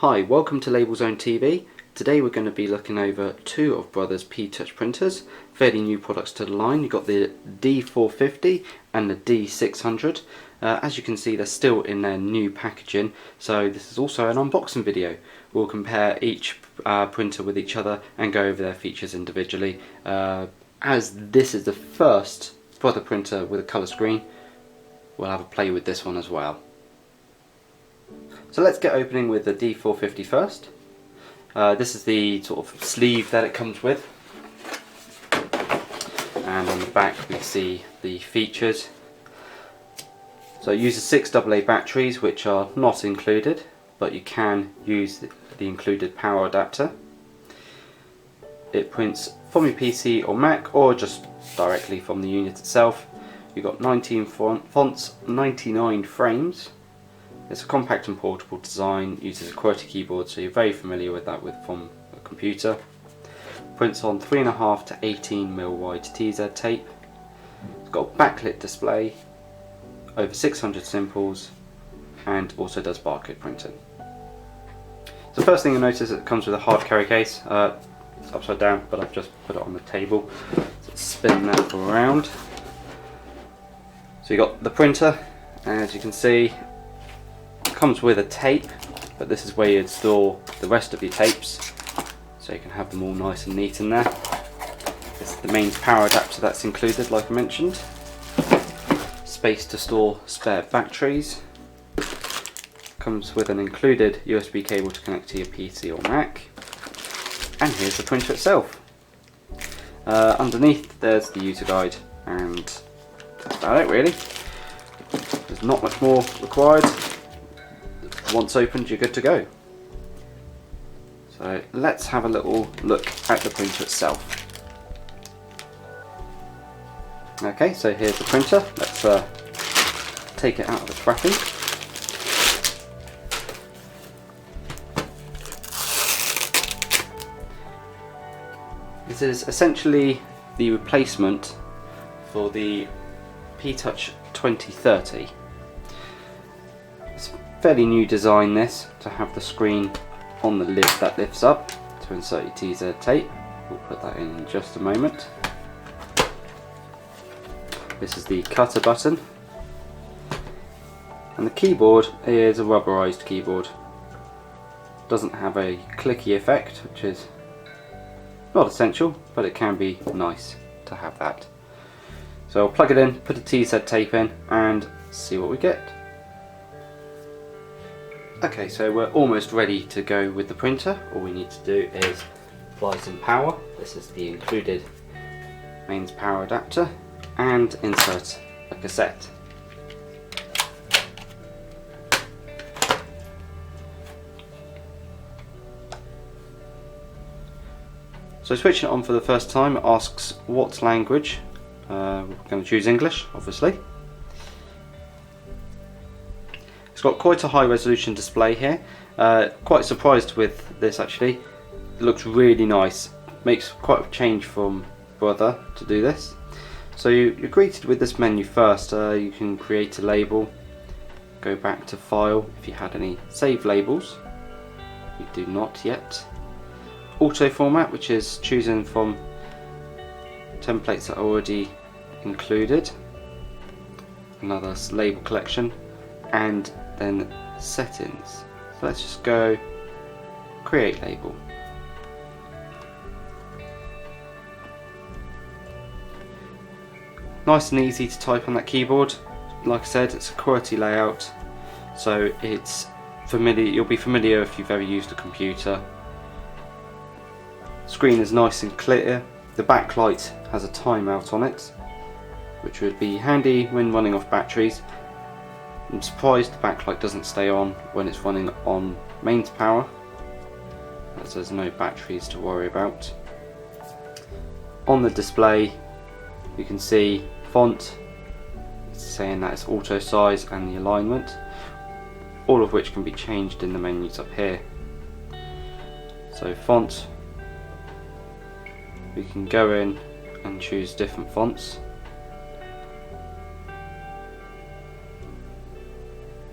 Hi, welcome to Label Zone TV. Today we're going to be looking over two of Brother's P-Touch printers, fairly new products to the line. You've got the D450 and the D600. As you can see, they're still in their new packaging, so this is also an unboxing video. We'll compare each printer with each other and go over their features individually. As this is the first Brother printer with a colour screen, we'll have a play with this one as well. So let's get opening with the D450 first. This is the sort of sleeve that it comes with, and on the back we see the features. So it uses 6 AA batteries, which are not included, but you can use the included power adapter. It prints from your PC or Mac, or just directly from the unit itself. You've got 19 fonts, 99 frames. It's a compact and portable design, uses a QWERTY keyboard, so you're very familiar with that from a computer. Prints on 3.5 to 18mm wide TZ tape. It's got a backlit display, over 600 simples, and also does barcode printing. So the first thing you'll notice is it comes with a hard carry case. It's upside down, but I've just put it on the table. So spin that around. So you've got the printer, and as you can see, comes with a tape, but this is where you'd store the rest of your tapes, so you can have them all nice and neat in there. This is the mains power adapter that's included, like I mentioned. Space to store spare batteries. Comes with an included USB cable to connect to your PC or Mac. And here's the printer itself. Underneath there's the user guide, and that's about it really. There's not much more required. Once opened, you're good to go. So let's have a little look at the printer itself. Okay, so here's the printer. Let's take it out of the wrapping. This is essentially the replacement for the P-Touch 2030. Fairly new design, this, to have the screen on the lid that lifts up to insert your TZ tape. We'll put that in just a moment. This is the cutter button, and the keyboard is a rubberized keyboard. Doesn't have a clicky effect, which is not essential, but it can be nice to have that. So I'll plug it in, put a TZ tape in, and see what we get. Okay, so we're almost ready to go with the printer. All we need to do is apply some power. This is the included mains power adapter, and insert a cassette. So switching it on for the first time, it asks what language. We're going to choose English, obviously. It's got quite a high resolution display here. Quite surprised with this actually. It looks really nice. Makes quite a change from Brother to do this. So you're greeted with this menu first. You can create a label, go back to file if you had any saved labels. You do not yet. Auto format, which is choosing from templates that are already included. Another label collection, and then settings. So let's just go create label. Nice and easy to type on that keyboard. Like I said, it's a QWERTY layout, so it's familiar. You'll be familiar if you've ever used a computer. Screen is nice and clear. The backlight has a timeout on it, which would be handy when running off batteries. I'm surprised the backlight doesn't stay on when it's running on mains power, as there's no batteries to worry about. On the display you can see font, it's saying that it's auto size and the alignment, all of which can be changed in the menus up here. So font, we can go in and choose different fonts.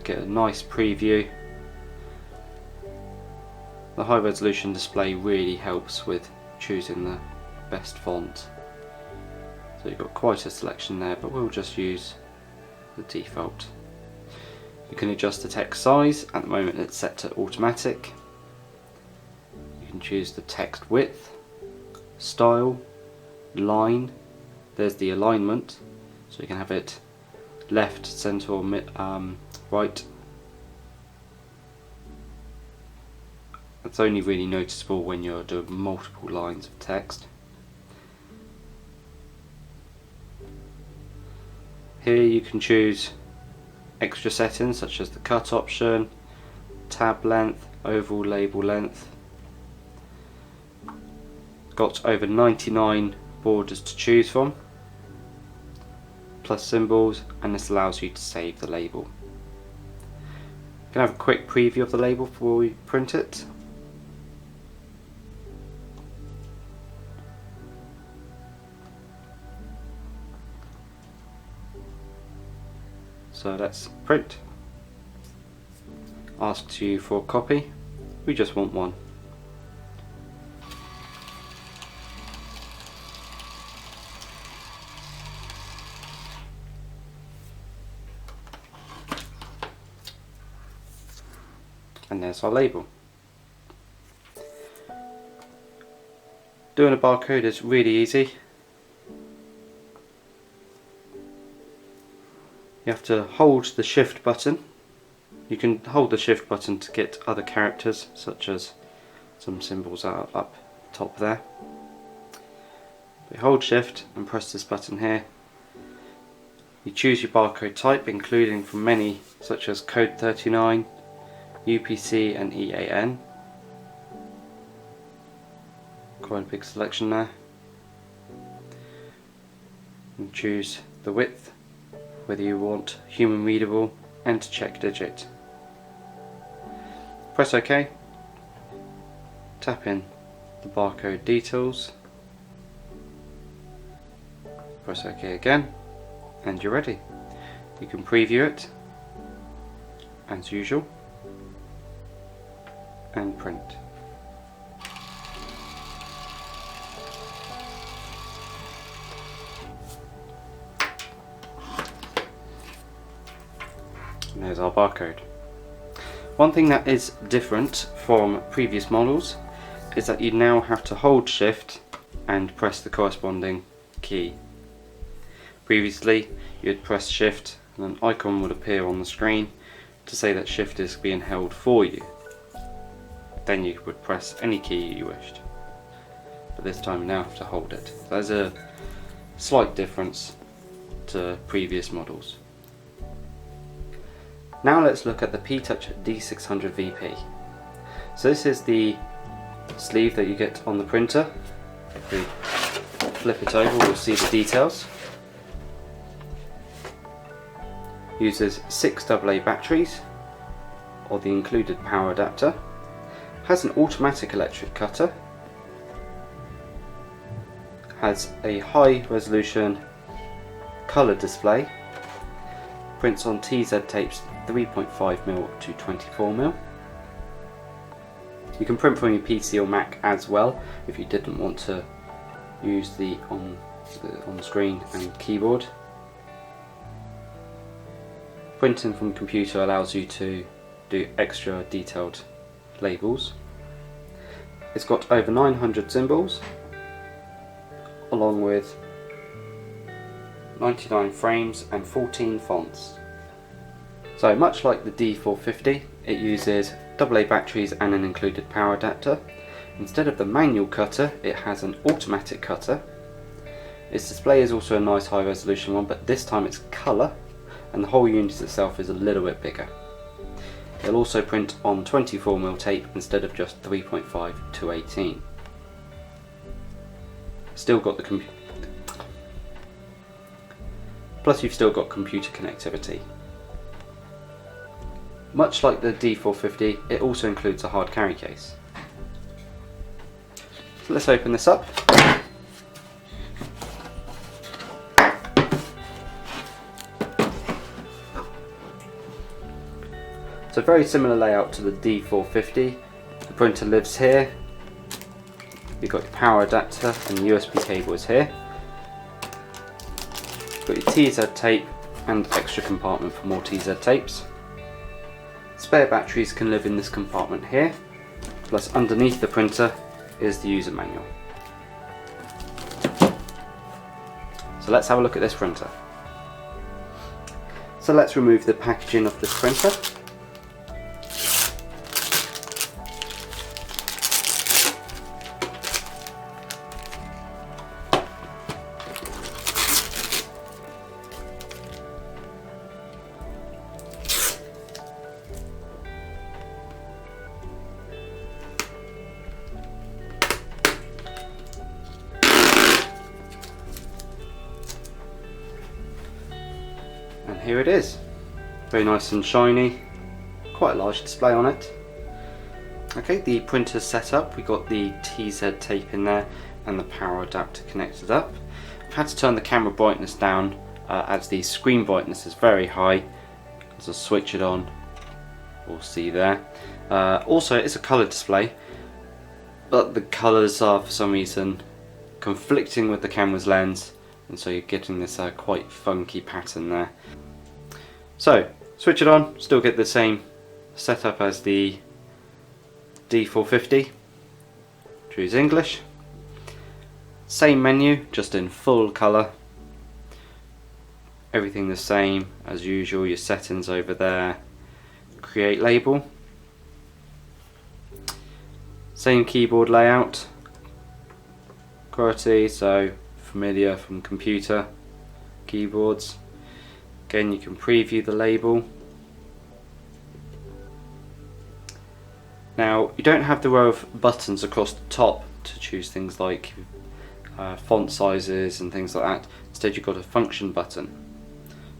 Get a nice preview. The high resolution display really helps with choosing the best font. So you've got quite a selection there, but we'll just use the default. You can adjust the text size. At the moment it's set to automatic. You can choose the text width, style, line. There's the alignment, so you can have it left, centre or right. It's only really noticeable when you're doing multiple lines of text. Here you can choose extra settings such as the cut option, tab length, overall label length. Got over 99 borders to choose from, plus symbols, and this allows you to save the label. You can have a quick preview of the label before we print it. So let's print. Asks you for a copy. We just want one. And there's our label. Doing a barcode is really easy. You have to hold the shift button. You can hold the shift button to get other characters, such as some symbols are up top there. You hold shift and press this button here. You choose your barcode type, including from many such as code 39, UPC and EAN. Quite a big selection there. And choose the width, whether you want human readable, and to check digit. Press OK. Tap in the barcode details. Press OK again, and you're ready. You can preview it as usual and print. And there's our barcode. One thing that is different from previous models is that you now have to hold shift and press the corresponding key. Previously you'd press shift and an icon would appear on the screen to say that shift is being held for you. Then you would press any key you wished. But this time you now have to hold it. So there's a slight difference to previous models. Now let's look at the PT-D600 VP. So this is the sleeve that you get on the printer. If we flip it over, we'll see the details. Uses 6 AA batteries, or the included power adapter. Has an automatic electric cutter. Has a high resolution colour display. Prints on TZ tapes 3.5mm to 24mm. You can print from your PC or Mac as well if you didn't want to use the on-screen and keyboard. Printing from computer allows you to do extra detailed labels. It's got over 900 symbols, along with 99 frames and 14 fonts. So much like the D450, it uses AA batteries and an included power adapter. Instead of the manual cutter, it has an automatic cutter. Its display is also a nice high resolution one, but this time it's colour, and the whole unit itself is a little bit bigger. It'll also print on 24mm tape instead of just 3.5 to 18. Still got the plus you've still got computer connectivity. Much like the D450, it also includes a hard carry case. So let's open this up. So very similar layout to the D450. The printer lives here. You've got your power adapter and the USB cable is here. You've got your TZ tape and extra compartment for more TZ tapes. Spare batteries can live in this compartment here, plus underneath the printer is the user manual. So let's have a look at this printer. So let's remove the packaging of this printer. And here it is, very nice and shiny, quite a large display on it. Okay, the printer's set up, we got the TZ tape in there and the power adapter connected up. I've had to turn the camera brightness down as the screen brightness is very high. As I switch it on, we'll see there. Also, it's a colour display, but the colours are for some reason conflicting with the camera's lens, and so you're getting this quite funky pattern there. So, switch it on, still get the same setup as the D450. Choose English. Same menu, just in full colour. Everything the same as usual, your settings over there. Create label. Same keyboard layout. QWERTY, so familiar from computer keyboards. Again, you can preview the label. Now, you don't have the row of buttons across the top to choose things like font sizes and things like that. Instead, you've got a function button.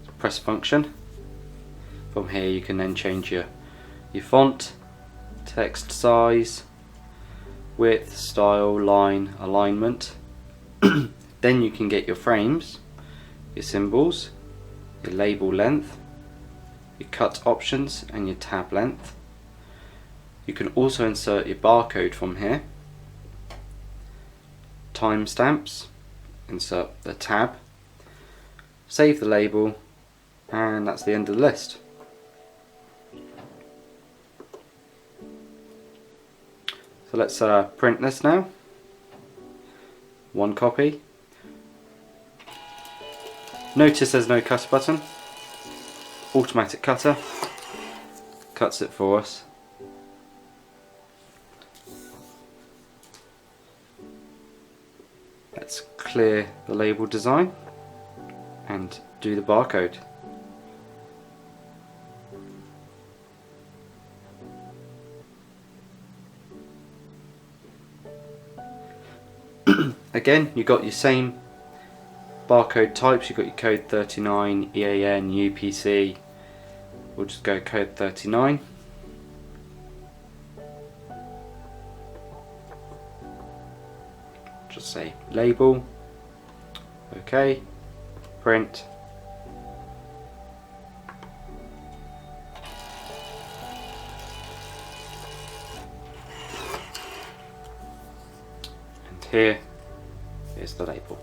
So press function. From here, you can then change your font, text size, width, style, line, alignment. Then you can get your frames, your symbols, your label length, your cut options and your tab length. You can also insert your barcode from here, timestamps, insert the tab, save the label, and that's the end of the list. So let's print this now. One copy. Notice there's no cut button. Automatic cutter cuts it for us. Let's clear the label design and do the barcode. Again, you've got your same barcode types. You've got your code 39, EAN, UPC. We'll just go code 39. Just say label. Okay. Print. And here is the label.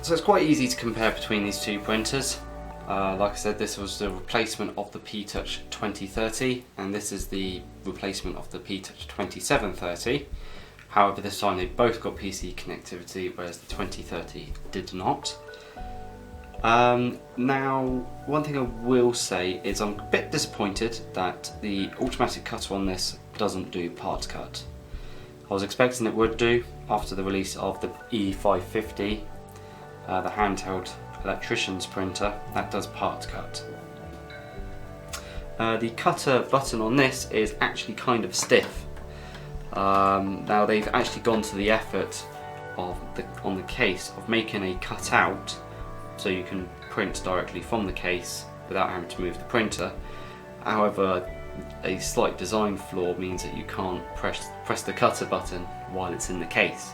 So it's quite easy to compare between these two printers. Like I said, this was the replacement of the P-Touch 2030 and this is the replacement of the P-Touch 2730. However, this time they both got PC connectivity, whereas the 2030 did not. Now, one thing I will say is I'm a bit disappointed that the automatic cutter on this doesn't do part cut. I was expecting it would do after the release of the E550, the handheld electrician's printer that does part cut. The cutter button on this is actually kind of stiff. Now they've actually gone to the effort of on the case of making a cutout so you can print directly from the case without having to move the printer. However, a slight design flaw means that you can't press the cutter button while it's in the case.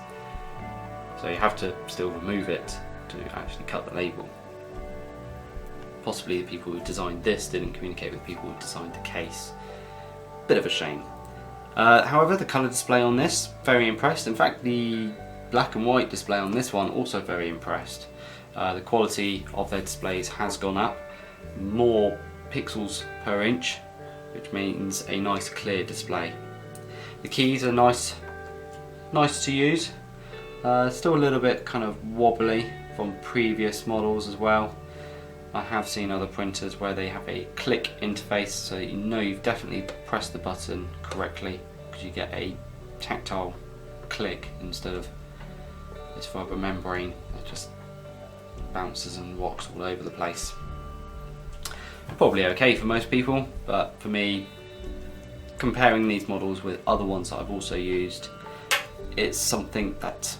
So you have to still remove it to actually cut the label. Possibly the people who designed this didn't communicate with the people who designed the case. Bit of a shame. However, the colour display on this, very impressed. In fact, the black and white display on this one, also very impressed. The quality of their displays has gone up, more pixels per inch, which means a nice clear display. The keys are nice to use. Still a little bit kind of wobbly from previous models as well. I have seen other printers where they have a click interface, so you know you've definitely pressed the button correctly, because you get a tactile click instead of this fibre membrane that just bounces and rocks all over the place. Probably okay for most people, but for me, comparing these models with other ones that I've also used, it's something that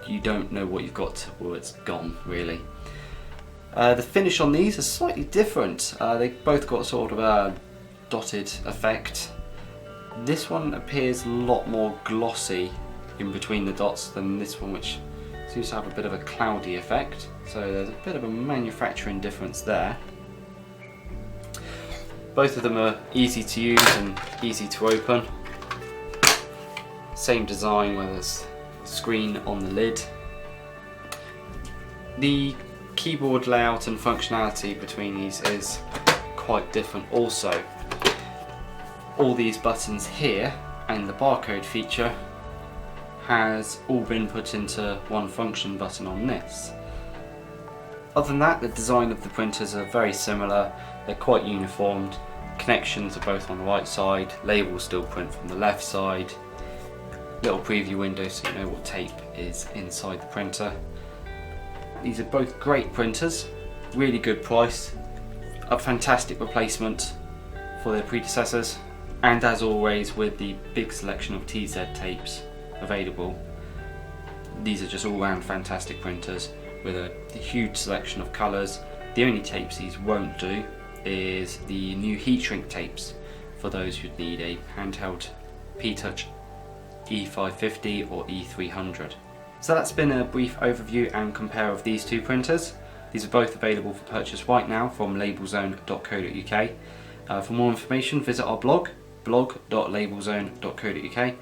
you don't know what you've got till it's gone, really. The finish on these is slightly different. They both got sort of a dotted effect. This one appears a lot more glossy in between the dots than this one, which seems to have a bit of a cloudy effect. So there's a bit of a manufacturing difference there. Both of them are easy to use and easy to open. Same design where there's a screen on the lid. The keyboard layout and functionality between these is quite different also. All these buttons here and the barcode feature has all been put into one function button on this. Other than that, the design of the printers are very similar, they're quite uniformed, connections are both on the right side, labels still print from the left side, little preview window so you know what tape is inside the printer. These are both great printers, really good price, a fantastic replacement for their predecessors, and as always with the big selection of TZ tapes available, these are just all round fantastic printers with a huge selection of colours. The only tapes these won't do is the new heat shrink tapes for those who need a handheld PT-D450 or E300. So that's been a brief overview and compare of these two printers. These are both available for purchase right now from labelzone.co.uk. For more information, visit our blog, blog.labelzone.co.uk.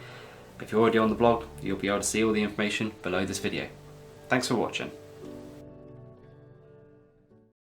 If you're already on the blog, you'll be able to see all the information below this video. Thanks for watching.